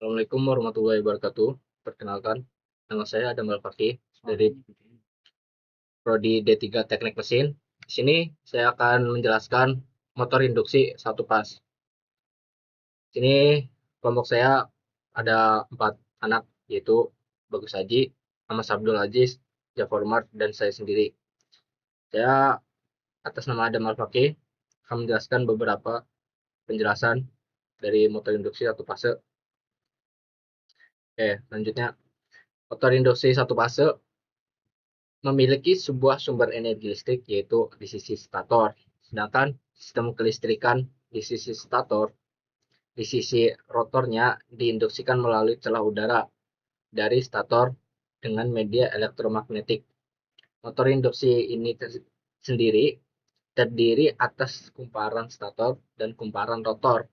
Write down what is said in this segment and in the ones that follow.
Assalamualaikum warahmatullahi wabarakatuh. Perkenalkan, nama saya Adam Al-Fakih dari Prodi D3 Teknik Mesin. Di sini saya akan menjelaskan motor induksi satu pas. Di sini kelompok saya ada 4 anak, yaitu Bagus Haji, Ahmad Abdul Aziz, Jafar Umar, dan saya sendiri. Saya atas nama Adam Al-Fakih akan menjelaskan beberapa penjelasan dari motor induksi satu fase. Selanjutnya, motor induksi satu fase memiliki sebuah sumber energi listrik, yaitu di sisi stator. Sedangkan sistem kelistrikan di sisi stator, di sisi rotornya diinduksikan melalui celah udara dari stator dengan media elektromagnetik. Motor induksi ini sendiri terdiri atas kumparan stator dan kumparan rotor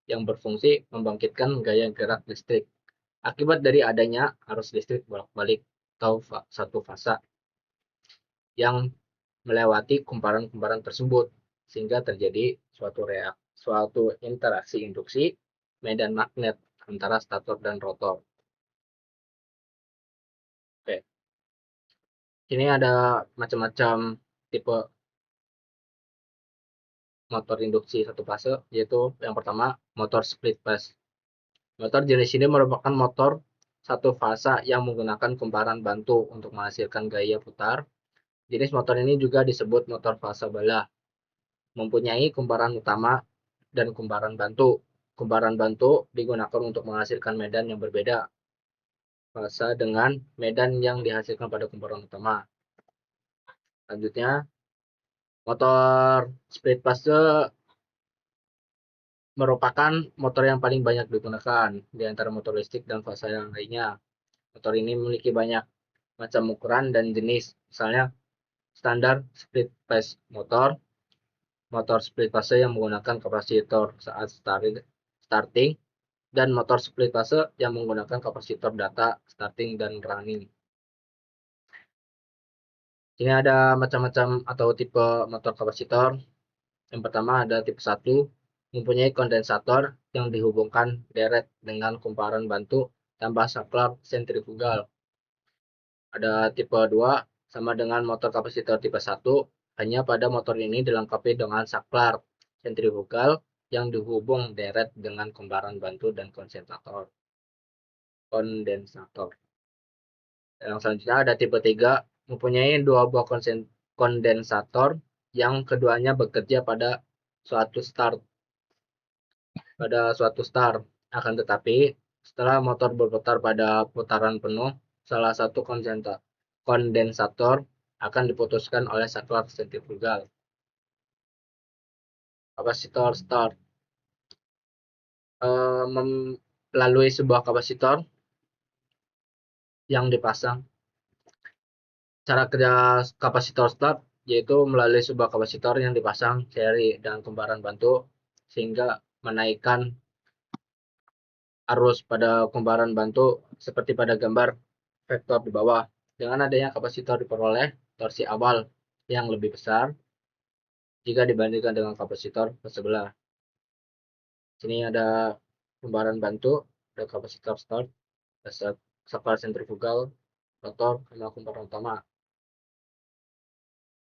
yang berfungsi membangkitkan gaya gerak listrik akibat dari adanya arus listrik bolak-balik atau satu fasa yang melewati kumparan-kumparan tersebut, sehingga terjadi suatu interaksi induksi medan magnet antara stator dan rotor. Oke, ini ada macam-macam tipe motor induksi satu fase, yaitu yang pertama motor split phase. Motor jenis ini merupakan motor satu fasa yang menggunakan kumparan bantu untuk menghasilkan gaya putar. Jenis motor ini juga disebut motor fasa bala, mempunyai kumparan utama dan kumparan bantu. Kumparan bantu digunakan untuk menghasilkan medan yang berbeda fasa dengan medan yang dihasilkan pada kumparan utama. Selanjutnya, motor split fase merupakan motor yang paling banyak digunakan di antara motor listrik dan fasa yang lainnya. Motor ini memiliki banyak macam ukuran dan jenis, misalnya standar split phase motor, motor split fase yang menggunakan kapasitor saat starting, dan motor split fase yang menggunakan kapasitor data starting dan running. Ini ada macam-macam atau tipe motor kapasitor. Yang pertama ada tipe 1, mempunyai kondensator yang dihubungkan deret dengan kumparan bantu tanpa saklar sentrifugal. Ada tipe 2, sama dengan motor kapasitor tipe 1, hanya pada motor ini dilengkapi dengan saklar sentrifugal yang dihubung deret dengan kumparan bantu dan kondensator. Yang selanjutnya ada tipe 3, mempunyai 2 buah kondensator yang keduanya bekerja pada suatu start. Akan tetapi setelah motor berputar pada putaran penuh, salah satu kondensator akan diputuskan oleh saklar sentrifugal. Kapasitor start melalui sebuah kapasitor yang dipasang. Cara kerja kapasitor start yaitu melalui sebuah kapasitor yang dipasang seri dengan kumparan bantu sehingga menaikkan arus pada kumparan bantu seperti pada gambar vektor di bawah. Dengan adanya kapasitor diperoleh torsi awal yang lebih besar jika dibandingkan dengan kapasitor sebelah. Sini ada kumparan bantu, ada kapasitor start, ada saklar sentrifugal, rotor, sama kumparan utama.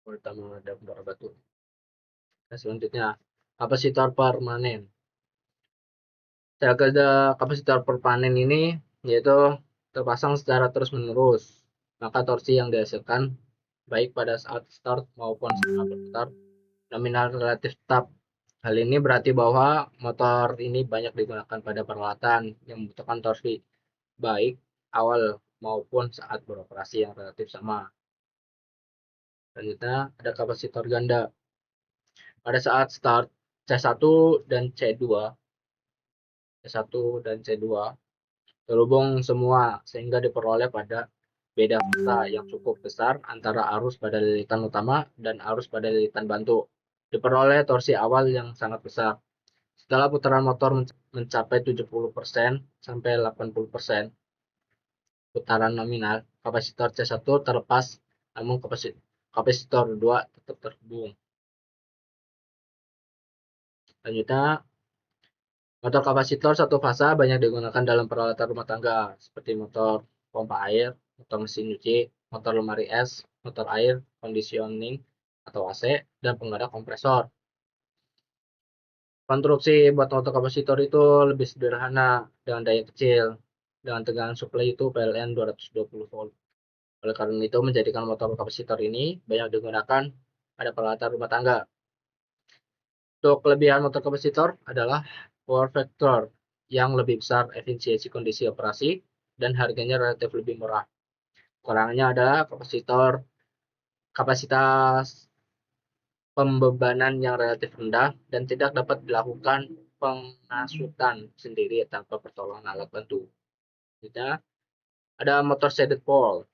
Pertama ada kumparan batu. Selanjutnya kapasitor permanen. Cara kerja kapasitor permanen ini yaitu terpasang secara terus-menerus, maka torsi yang dihasilkan baik pada saat start maupun setelah berputar nominal relatif tetap. Hal ini berarti bahwa motor ini banyak digunakan pada peralatan yang membutuhkan torsi baik awal maupun saat beroperasi yang relatif sama. Selanjutnya ada kapasitor ganda. Pada saat start C1 dan C2 dan C2 terhubung semua sehingga diperoleh pada beda fasa yang cukup besar antara arus pada lilitan utama dan arus pada lilitan bantu. Diperoleh torsi awal yang sangat besar. Setelah putaran motor mencapai 70% sampai 80% putaran nominal, kapasitor C1 terlepas, namun kapasitor 2 tetap terhubung. Selanjutnya Motor kapasitor satu fasa banyak digunakan dalam peralatan rumah tangga, seperti motor pompa air, motor mesin cuci, motor lemari es, motor air, conditioning atau AC, dan penggerak kompresor. Konstruksi buat motor kapasitor itu lebih sederhana dengan daya kecil, dengan tegangan suplai itu PLN 220 volt. Oleh karena itu menjadikan motor kapasitor ini banyak digunakan pada peralatan rumah tangga. Untuk kelebihan motor kapasitor adalah power factor yang lebih besar, efisiensi kondisi operasi, dan harganya relatif lebih murah. Kurangnya adalah kapasitas pembebanan yang relatif rendah dan tidak dapat dilakukan pengasutan sendiri tanpa pertolongan alat bantu. Selanjutnya ada motor shaded pole.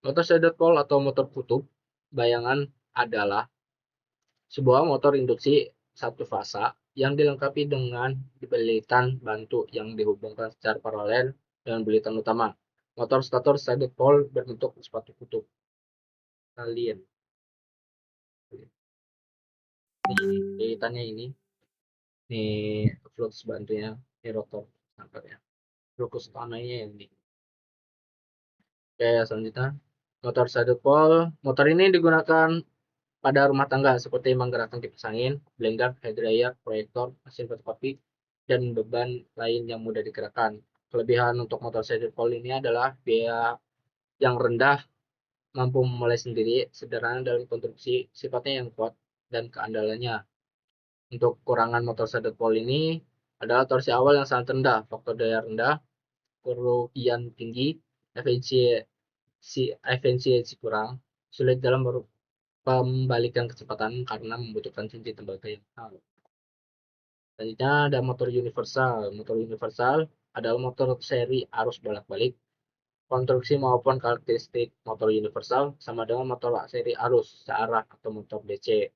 Motor shaded pole atau motor kutub bayangan adalah sebuah motor induksi satu fasa yang dilengkapi dengan bilitan bantu yang dihubungkan secara paralel dengan bilitan utama. Motor stator shaded pole berbentuk sepatu kutub. Kalian bilitannya ini flux bantunya, ini rotor ya. Flux utamanya ini. Oke, selanjutnya motor shaded pole. Motor ini digunakan pada rumah tangga seperti menggerakkan kipas angin, blender, hair dryer, proyektor, mesin fotokopi, dan beban lain yang mudah digerakkan. Kelebihan untuk motor shaded pole ini adalah biaya yang rendah, mampu memulai sendiri, sederhana dalam konstruksi, sifatnya yang kuat, dan keandalannya. Untuk kurangan motor shaded pole ini adalah torsi awal yang sangat rendah, faktor daya rendah, kerugian tinggi, efisiensi kurang, sulit dalam pembalikan kecepatan karena membutuhkan cincin tembaga yang mahal. Selanjutnya ada motor universal. Motor universal adalah motor seri arus bolak-balik. Konstruksi maupun karakteristik motor universal sama dengan motor seri arus searah atau motor DC.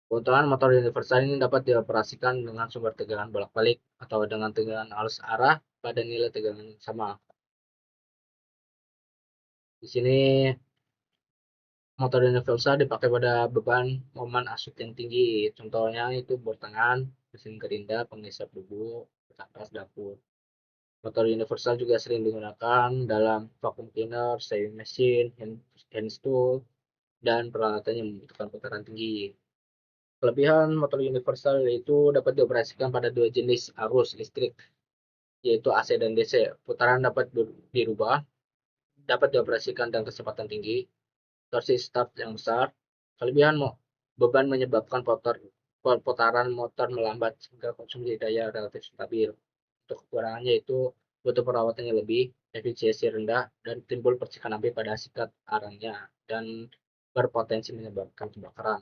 Keuntungan motor universal ini dapat dioperasikan dengan sumber tegangan bolak-balik atau dengan tegangan arus arah pada nilai tegangan yang sama. Di sini motor universal dipakai pada beban momen asuk yang tinggi. Contohnya itu bor tangan, mesin gerinda, penghisap debu, kertas dapur. Motor universal juga sering digunakan dalam vacuum cleaner, sewing machine, hand tool, dan peralatan yang membutuhkan putaran tinggi. Kelebihan motor universal yaitu dapat dioperasikan pada dua jenis arus listrik, yaitu AC dan DC. Putaran dapat dirubah, dapat dioperasikan dengan kecepatan tinggi, torsi start yang besar. Kelebihan beban menyebabkan putaran motor melambat sehingga konsumsi daya relatif stabil. Untuk kekurangannya itu butuh perawatan yang lebih, efisiensi rendah, dan timbul percikan api pada sikat arangnya dan berpotensi menyebabkan kebakaran.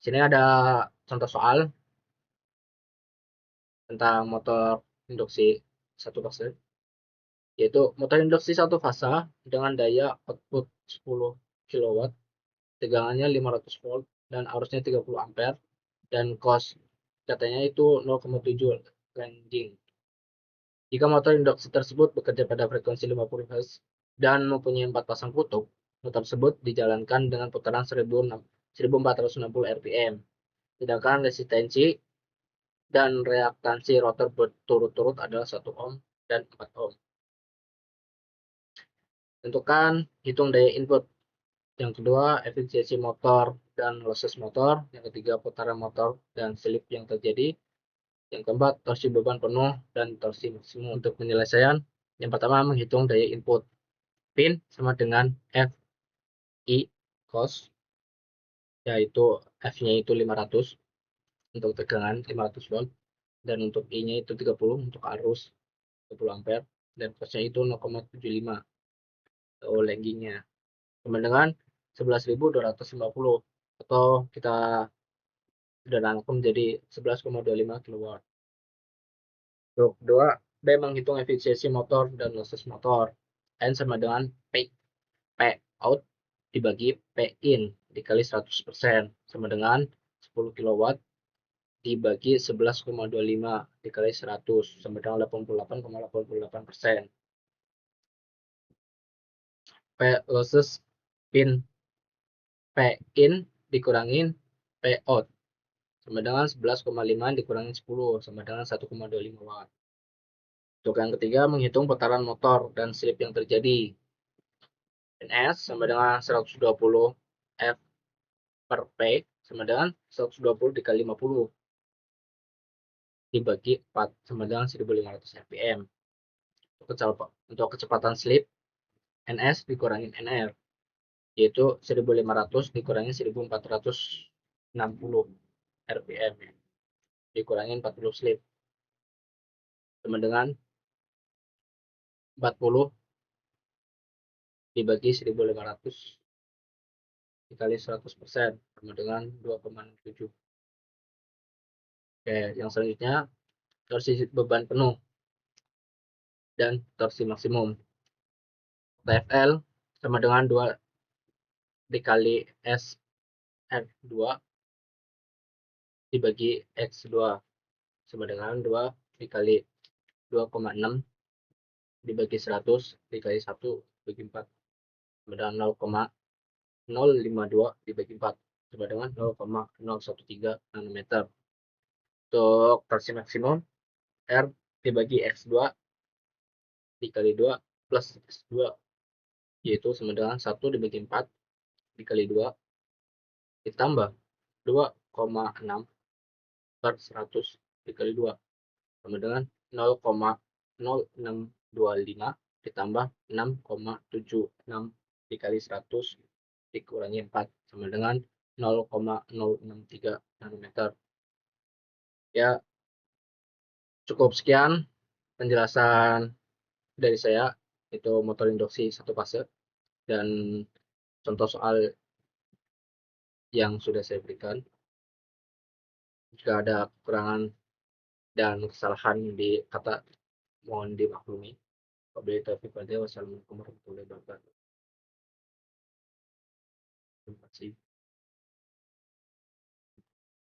Sini ada contoh soal tentang motor induksi satu fase, yaitu motor induksi satu fasa dengan daya output 10 kW, tegangannya 500 volt dan arusnya 30 ampere, dan cost katanya itu 0,7 landing. Jika motor induksi tersebut bekerja pada frekuensi 50 Hz dan mempunyai 4 pasang kutub, motor tersebut dijalankan dengan putaran 1460 rpm. Sedangkan resistensi dan reaktansi rotor berturut-turut adalah 1 ohm dan 4 ohm. Tentukan hitung daya input. Yang kedua, efisiensi motor dan losses motor. Yang ketiga, putaran motor dan slip yang terjadi. Yang keempat, torsi beban penuh dan torsi maksimum. Untuk penyelesaian, yang pertama menghitung daya input. Pin sama dengan F I cos, yaitu F-nya itu 500 untuk tegangan 500 volt, dan untuk I-nya itu 30 untuk arus 30 ampere, dan cosnya itu 0,75 atau laggingnya, sama dengan 11.250 atau kita sederhanakan menjadi 11,25 kW. Untuk kedua, B menghitung efisiensi motor dan losses motor. N sama dengan P out dibagi P in dikali 100% sama dengan 10 kW dibagi 11,25 dikali 100 sama dengan 88,88%. P losses pin P in dikurangin P out. sama dengan 11,5 dikurangi 10 sama dengan 1,25 watt. Untuk yang ketiga, menghitung putaran motor dan slip yang terjadi. NS sama dengan 120 F per P sama dengan 120 dikali 50 dibagi 4 sama dengan 1500 rpm. Untuk kecepatan slip, NS dikurangi NR, yaitu 1500 dikurangi 1460 rpm dikurangi 40 slip sama dengan 40 dibagi 1500 dikali 100% sama dengan 2,67. Oke, yang selanjutnya torsi beban penuh dan torsi maksimum. TFL sama dengan 2 dikali SR2 dibagi X2 sama dengan 2 dikali 2,6 dibagi 100 dikali 1 dibagi 4 sama dengan 0,052 dibagi 4 sama dengan 0,013 nanometer. Untuk torsi maksimum, R dibagi X2 dikali 2 plus X2 yaitu sama dengan 1 dibagi 4 dikali 2 ditambah 2,6 per 100 dikali 2 sama dengan 0,0625 ditambah 6,76 dikali 100 dikurangi 4 sama dengan 0,063 nanometer. Ya, cukup sekian penjelasan dari saya, itu motor induksi satu fase dan contoh soal yang sudah saya berikan. Jika ada kekurangan dan kesalahan di kata, mohon dimaklumi. Wabillahi taufiq wal hidayah. Wassalamualaikum warahmatullahi wabarakatuh. Terima kasih.